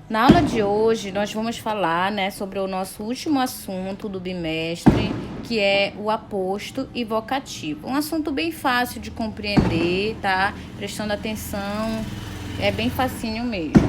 Na aula de hoje, nós vamos falar, sobre o nosso último assunto do bimestre, que é o aposto e vocativo. Um assunto bem fácil de compreender, tá? Prestando atenção, é bem facinho mesmo.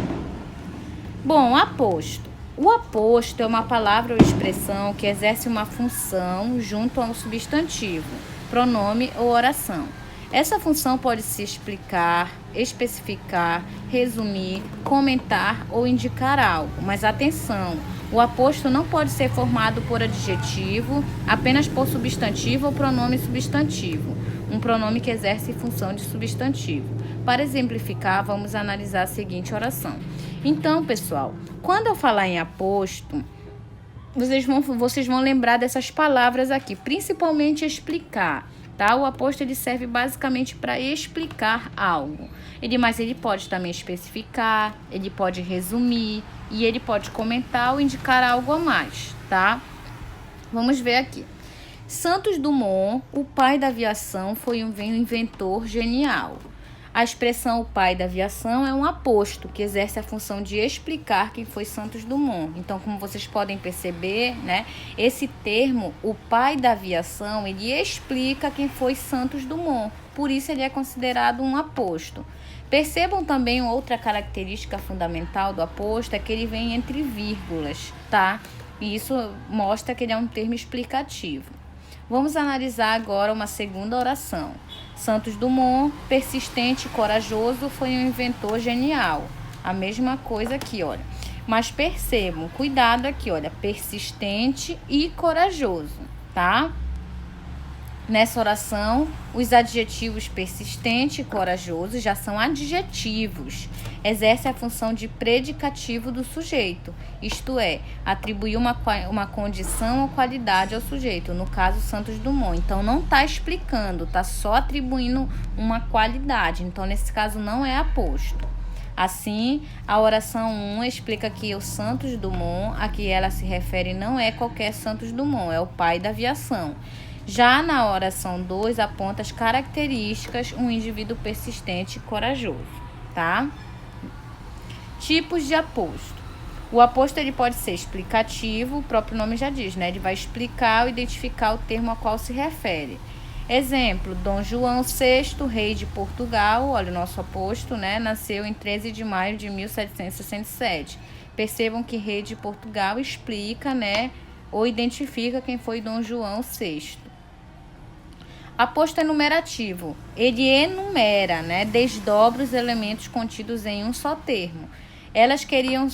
Bom, aposto. O aposto é uma palavra ou expressão que exerce uma função junto a um substantivo, pronome ou oração. Essa função pode se explicar, especificar, resumir, comentar ou indicar algo. Mas atenção, o aposto não pode ser formado por adjetivo, apenas por substantivo ou pronome substantivo. Um pronome que exerce função de substantivo. Para exemplificar, vamos analisar a seguinte oração. Então, pessoal, quando eu falar em aposto, vocês vão lembrar dessas palavras aqui, principalmente explicar. Tá? O aposto ele serve basicamente para explicar algo. Mas ele pode também especificar, ele pode resumir e ele pode comentar ou indicar algo a mais, tá? Vamos ver aqui. Santos Dumont, o pai da aviação, foi um inventor genial. A expressão o pai da aviação é um aposto que exerce a função de explicar quem foi Santos Dumont. Então, como vocês podem perceber, esse termo, o pai da aviação, ele explica quem foi Santos Dumont. Por isso, ele é considerado um aposto. Percebam também outra característica fundamental do aposto, é que ele vem entre vírgulas, tá? E isso mostra que ele é um termo explicativo. Vamos analisar agora uma segunda oração. Santos Dumont, persistente e corajoso, foi um inventor genial. A mesma coisa aqui, olha. Mas percebam, cuidado aqui, olha, persistente e corajoso, tá? Nessa oração, os adjetivos persistente e corajoso já são adjetivos. Exerce a função de predicativo do sujeito, isto é, atribuir uma condição ou qualidade ao sujeito, no caso Santos Dumont. Então, não está explicando, está só atribuindo uma qualidade. Então, nesse caso, não é aposto. Assim, a oração 1 explica que o Santos Dumont, a que ela se refere, não é qualquer Santos Dumont, é o pai da aviação. Já na oração 2, aponta as características um indivíduo persistente e corajoso, tá? Tipos de aposto. O aposto ele pode ser explicativo, o próprio nome já diz, Ele vai explicar ou identificar o termo a qual se refere. Exemplo, Dom João VI, rei de Portugal, olha o nosso aposto, nasceu em 13 de maio de 1767. Percebam que rei de Portugal explica, ou identifica quem foi Dom João VI. Aposto enumerativo. Ele enumera, desdobra os elementos contidos em um só termo. Elas queriam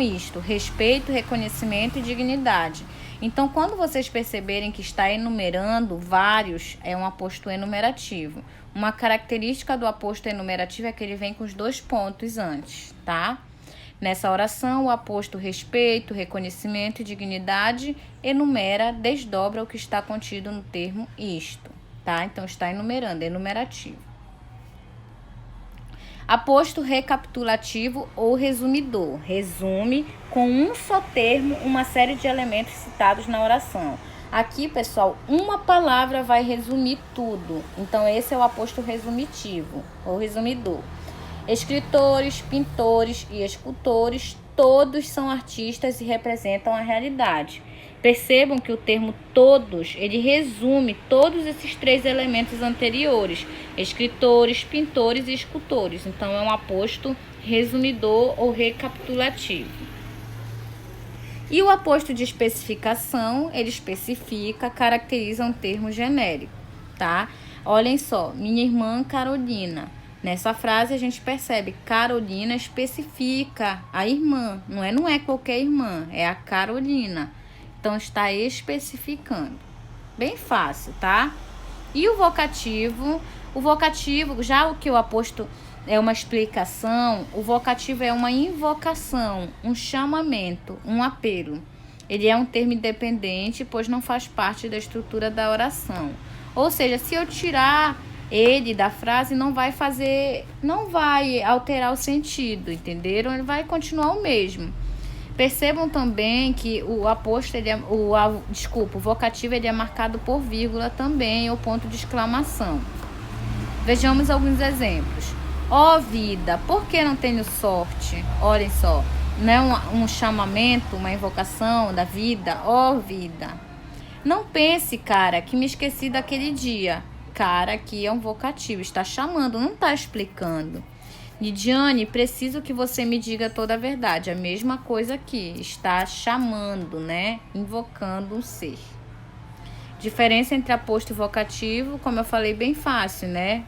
isto: respeito, reconhecimento e dignidade. Então, quando vocês perceberem que está enumerando vários, é um aposto enumerativo. Uma característica do aposto enumerativo é que ele vem com os 2 pontos antes, tá? Nessa oração, o aposto respeito, reconhecimento e dignidade enumera, desdobra o que está contido no termo isto, tá? Então, está enumerando, é enumerativo. Aposto recapitulativo ou resumidor. Resume com um só termo uma série de elementos citados na oração. Aqui, pessoal, uma palavra vai resumir tudo. Então, esse é o aposto resumitivo ou resumidor. Escritores, pintores e escultores, todos são artistas e representam a realidade. Percebam que o termo todos, ele resume todos esses 3 elementos anteriores: escritores, pintores e escultores. Então, é um aposto resumidor ou recapitulativo. E o aposto de especificação, ele especifica, caracteriza um termo genérico, tá? Olhem só, minha irmã Carolina. Nessa frase a gente percebe Carolina especifica a irmã, não é qualquer irmã, é a Carolina. Então está especificando. Bem fácil, tá? E o vocativo, já o que o aposto é uma explicação, o vocativo é uma invocação, um chamamento, um apelo. Ele é um termo independente, pois não faz parte da estrutura da oração. Ou seja, se eu tirar ele da frase, não vai alterar o sentido, entenderam? Ele vai continuar o mesmo. Percebam também que o aposto, o vocativo ele é marcado por vírgula também, ou ponto de exclamação. Vejamos alguns exemplos. Ó vida, por que não tenho sorte? Olhem só, não é um chamamento, uma invocação da vida? Ó vida. Não pense, cara, que me esqueci daquele dia. Cara, aqui é um vocativo, está chamando, não está explicando. Lidiane, preciso que você me diga toda a verdade. A mesma coisa aqui, está chamando, né? Invocando um ser. Diferença entre aposto e vocativo, como eu falei, bem fácil, né?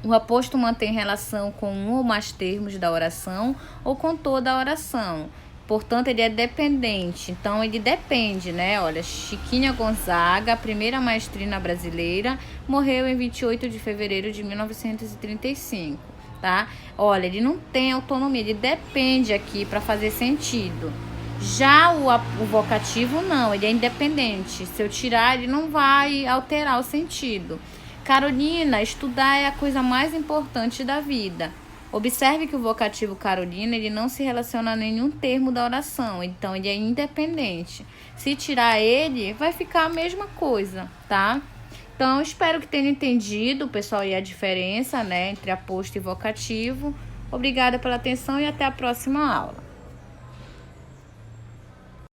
O aposto mantém relação com um ou mais termos da oração ou com toda a oração. Portanto, ele é dependente. Então, ele depende, né? Olha, Chiquinha Gonzaga, a primeira maestrina brasileira, morreu em 28 de fevereiro de 1935, tá? Olha, ele não tem autonomia, ele depende aqui para fazer sentido. Já o vocativo, não, ele é independente. Se eu tirar, ele não vai alterar o sentido. Carolina, estudar é a coisa mais importante da vida. Observe que o vocativo Carolina, ele não se relaciona a nenhum termo da oração, então ele é independente. Se tirar ele, vai ficar a mesma coisa, tá? Então, espero que tenham entendido, pessoal, e a diferença, né, entre aposto e vocativo. Obrigada pela atenção e até a próxima aula.